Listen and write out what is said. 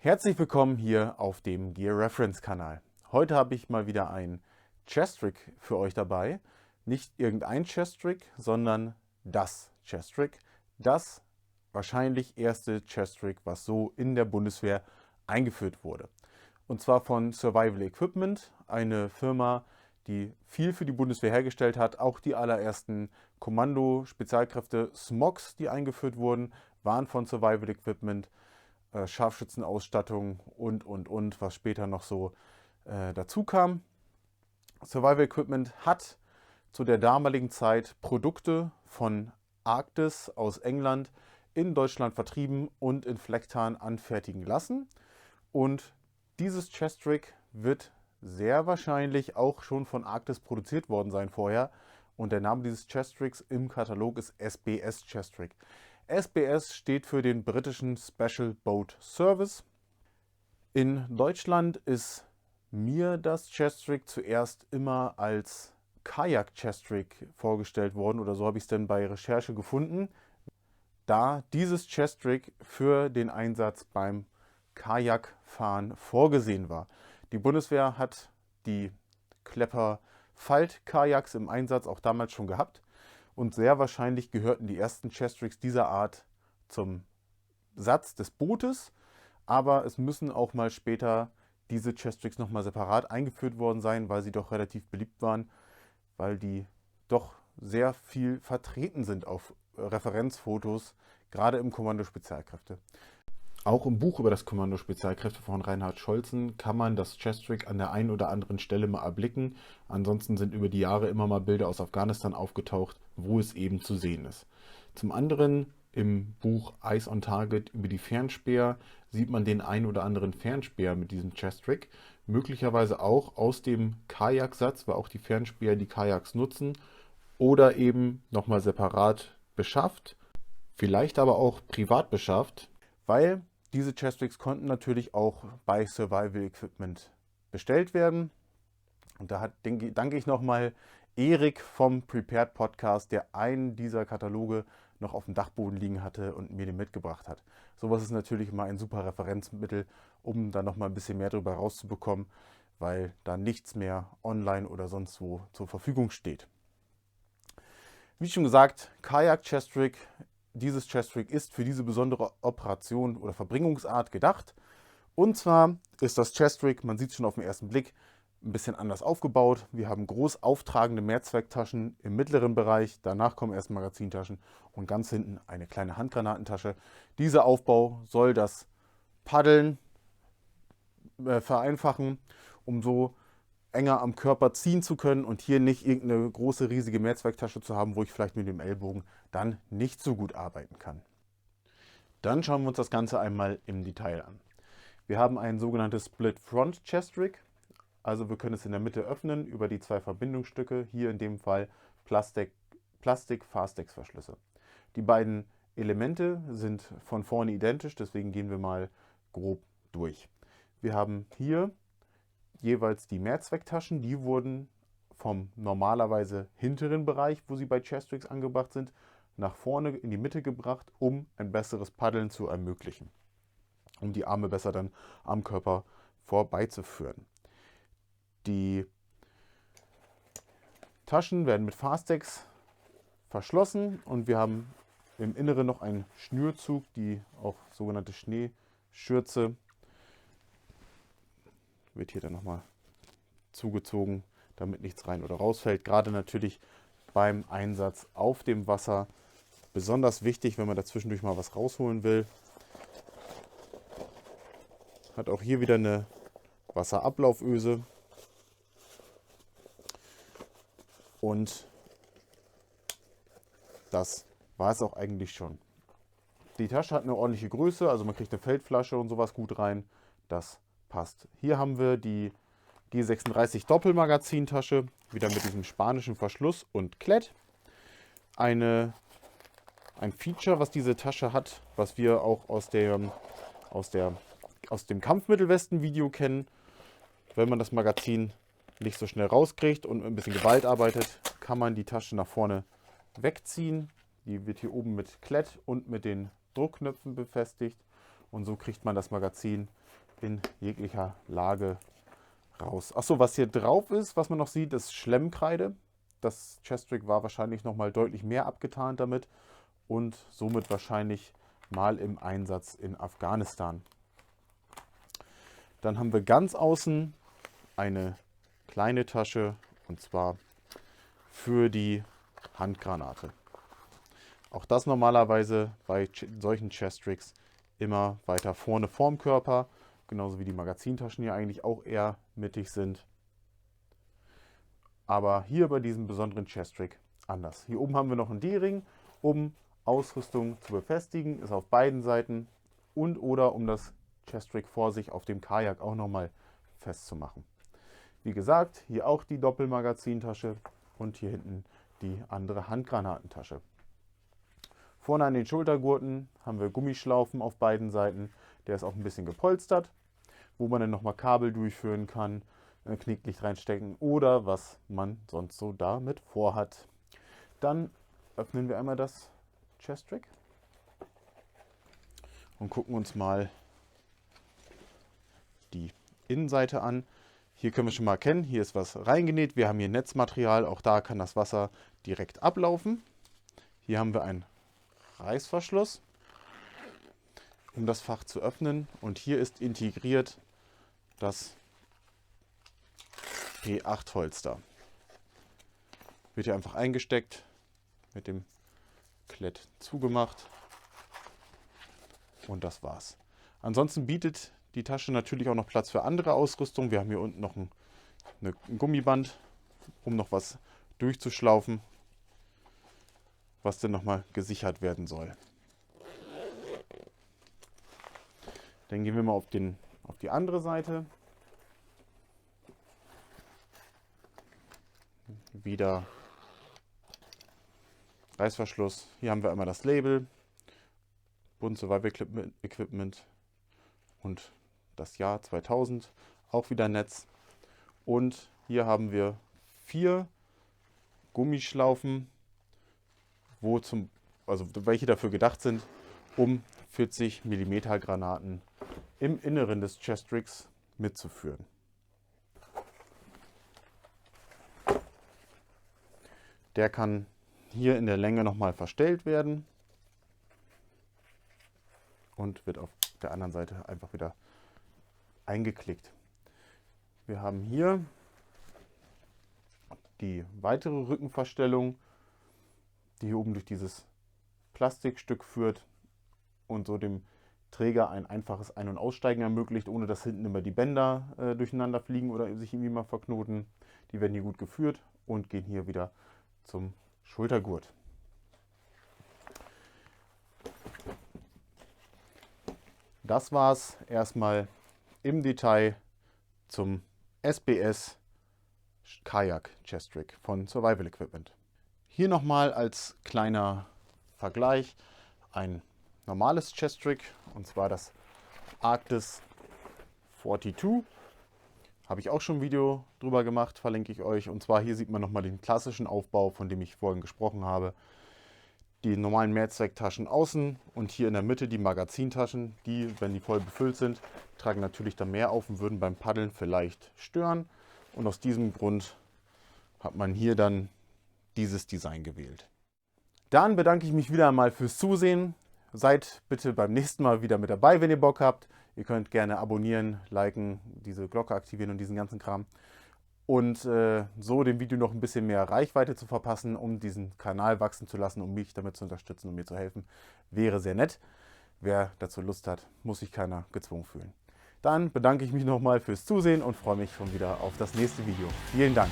Herzlich willkommen hier auf dem Gear Reference Kanal. Heute habe ich mal wieder ein Chest-Rig für euch dabei. Nicht irgendein Chest-Rig, sondern das Chest-Rig. Das wahrscheinlich erste Chest-Rig, was so in der Bundeswehr eingeführt wurde. Und zwar von Survival Equipment, eine Firma, die viel für die Bundeswehr hergestellt hat. Auch die allerersten Kommando-Spezialkräfte SMOGs, die eingeführt wurden, waren von Survival Equipment. Scharfschützenausstattung und, was später noch so dazu kam. Survival Equipment hat zu der damaligen Zeit Produkte von Arktis aus England in Deutschland vertrieben und in Flecktarn anfertigen lassen. Und dieses Chest-Rig wird sehr wahrscheinlich auch schon von Arktis produziert worden sein vorher. Und der Name dieses Chest-Rigs im Katalog ist SBS Chest-Rig. SBS steht für den britischen Special Boat Service. In Deutschland ist mir das Chest-Rig zuerst immer als Kajak-Chest-Rig vorgestellt worden, oder so habe ich es denn bei Recherche gefunden, da dieses Chest-Rig für den Einsatz beim Kajakfahren vorgesehen war. Die Bundeswehr hat die Klepper-Falt-Kajaks im Einsatz auch damals schon gehabt. Und sehr wahrscheinlich gehörten die ersten Chest-Rigs dieser Art zum Satz des Bootes. Aber es müssen auch mal später diese Chest-Rigs nochmal separat eingeführt worden sein, weil sie doch relativ beliebt waren, weil die doch sehr viel vertreten sind auf Referenzfotos, gerade im Kommando Spezialkräfte. Auch im Buch über das Kommando Spezialkräfte von Reinhard Scholzen kann man das Chest-Rig an der einen oder anderen Stelle mal erblicken. Ansonsten sind über die Jahre immer mal Bilder aus Afghanistan aufgetaucht, wo es eben zu sehen ist. Zum anderen im Buch Eyes on Target über die Fernspäher sieht man den einen oder anderen Fernspäher mit diesem Chest-Rig. Möglicherweise auch aus dem Kajaksatz, weil auch die Fernspäher die Kajaks nutzen, oder eben nochmal separat beschafft, vielleicht aber auch privat beschafft, weil diese Chest-Rigs konnten natürlich auch bei Survival Equipment bestellt werden. Und da danke ich nochmal Erik vom Prepared Podcast, der einen dieser Kataloge noch auf dem Dachboden liegen hatte und mir den mitgebracht hat. Sowas ist natürlich mal ein super Referenzmittel, um da nochmal ein bisschen mehr darüber rauszubekommen, weil da nichts mehr online oder sonst wo zur Verfügung steht. Wie schon gesagt, Kajak Chest-Rig. Dieses Chest-Rig ist für diese besondere Operation oder Verbringungsart gedacht. Und zwar ist das Chest-Rig, man sieht es schon auf den ersten Blick, ein bisschen anders aufgebaut. Wir haben groß auftragende Mehrzwecktaschen im mittleren Bereich. Danach kommen erst Magazintaschen und ganz hinten eine kleine Handgranatentasche. Dieser Aufbau soll das Paddeln vereinfachen, um so enger am Körper ziehen zu können und hier nicht irgendeine große, riesige Mehrzwecktasche zu haben, wo ich vielleicht mit dem Ellbogen dann nicht so gut arbeiten kann. Dann schauen wir uns das Ganze einmal im Detail an. Wir haben ein sogenanntes Split Front Chest Rig, also wir können es in der Mitte öffnen über die zwei Verbindungsstücke, hier in dem Fall Plastik-Fastex-Verschlüsse. Die beiden Elemente sind von vorne identisch, deswegen gehen wir mal grob durch. Wir haben hier jeweils die Mehrzwecktaschen, die wurden vom normalerweise hinteren Bereich, wo sie bei Chest-Rigs angebracht sind, nach vorne in die Mitte gebracht, um ein besseres Paddeln zu ermöglichen, um die Arme besser dann am Körper vorbeizuführen. Die Taschen werden mit Fastex verschlossen und wir haben im Inneren noch einen Schnürzug, die auch sogenannte Schneeschürze wird hier dann nochmal zugezogen, damit nichts rein oder rausfällt. Gerade natürlich beim Einsatz auf dem Wasser besonders wichtig, wenn man dazwischendurch mal was rausholen will. Hat auch hier wieder eine Wasserablauföse. Und das war es auch eigentlich schon. Die Tasche hat eine ordentliche Größe, also man kriegt eine Feldflasche und sowas gut rein. Das passt. Hier haben wir die G36 Doppelmagazintasche, wieder mit diesem spanischen Verschluss und Klett. Ein Feature, was diese Tasche hat, was wir auch aus dem Kampfmittelwesten-Video kennen. Wenn man das Magazin nicht so schnell rauskriegt und ein bisschen Gewalt arbeitet, kann man die Tasche nach vorne wegziehen. Die wird hier oben mit Klett und mit den Druckknöpfen befestigt. Und so kriegt man das Magazin in jeglicher Lage raus. Achso, was hier drauf ist, was man noch sieht, ist Schlemmkreide. Das Chestrick war wahrscheinlich noch mal deutlich mehr abgetarnt damit und somit wahrscheinlich mal im Einsatz in Afghanistan. Dann haben wir ganz außen eine kleine Tasche, und zwar für die Handgranate. Auch das normalerweise bei solchen Chestricks immer weiter vorne vorm Körper, genauso wie die Magazintaschen hier eigentlich auch eher mittig sind. Aber hier bei diesem besonderen Chestrick anders. Hier oben haben wir noch einen D-Ring, um Ausrüstung zu befestigen, ist auf beiden Seiten, und oder um das Chestrick vor sich auf dem Kajak auch nochmal festzumachen. Wie gesagt, hier auch die Doppelmagazintasche und hier hinten die andere Handgranatentasche. Vorne an den Schultergurten haben wir Gummischlaufen auf beiden Seiten. Der ist auch ein bisschen gepolstert, wo man dann nochmal Kabel durchführen kann, ein Knicklicht reinstecken oder was man sonst so damit vorhat. Dann öffnen wir einmal das Chestrick und gucken uns mal die Innenseite an. Hier können wir schon mal erkennen, hier ist was reingenäht. Wir haben hier Netzmaterial, auch da kann das Wasser direkt ablaufen. Hier haben wir einen Reißverschluss, um das Fach zu öffnen, und hier ist integriert das P8 Holster. Wird hier einfach eingesteckt, mit dem Klett zugemacht und das war's. Ansonsten bietet die Tasche natürlich auch noch Platz für andere Ausrüstung. Wir haben hier unten noch ein Gummiband, um noch was durchzuschlaufen, was dann nochmal gesichert werden soll. Dann gehen wir mal auf die andere Seite. Wieder Reißverschluss. Hier haben wir einmal das Label, Bund Survival Equipment und das Jahr 2000. Auch wieder Netz. Und hier haben wir 4 Gummischlaufen, welche dafür gedacht sind, um 40 mm Granaten im Inneren des Chestricks mitzuführen. Der kann hier in der Länge nochmal verstellt werden und wird auf der anderen Seite einfach wieder eingeklickt. Wir haben hier die weitere Rückenverstellung, die hier oben durch dieses Plastikstück führt und so dem Träger ein einfaches Ein- und Aussteigen ermöglicht, ohne dass hinten immer die Bänder durcheinander fliegen oder sich irgendwie mal verknoten. Die werden hier gut geführt und gehen hier wieder zum Schultergurt. Das war's erstmal im Detail zum SBS Kajak Chestrick von Survival Equipment. Hier nochmal als kleiner Vergleich ein normales Chestrick, und zwar das Arktis 42. Habe ich auch schon ein Video drüber gemacht, verlinke ich euch. Und zwar hier sieht man nochmal den klassischen Aufbau, von dem ich vorhin gesprochen habe. Die normalen Mehrzwecktaschen außen und hier in der Mitte die Magazintaschen, die, wenn die voll befüllt sind, tragen natürlich dann mehr auf und würden beim Paddeln vielleicht stören. Und aus diesem Grund hat man hier dann dieses Design gewählt. Dann bedanke ich mich wieder einmal fürs Zusehen. Seid bitte beim nächsten Mal wieder mit dabei, wenn ihr Bock habt. Ihr könnt gerne abonnieren, liken, diese Glocke aktivieren und diesen ganzen Kram. Und so dem Video noch ein bisschen mehr Reichweite zu verpassen, um diesen Kanal wachsen zu lassen, um mich damit zu unterstützen und mir zu helfen, wäre sehr nett. Wer dazu Lust hat, muss sich keiner gezwungen fühlen. Dann bedanke ich mich nochmal fürs Zusehen und freue mich schon wieder auf das nächste Video. Vielen Dank.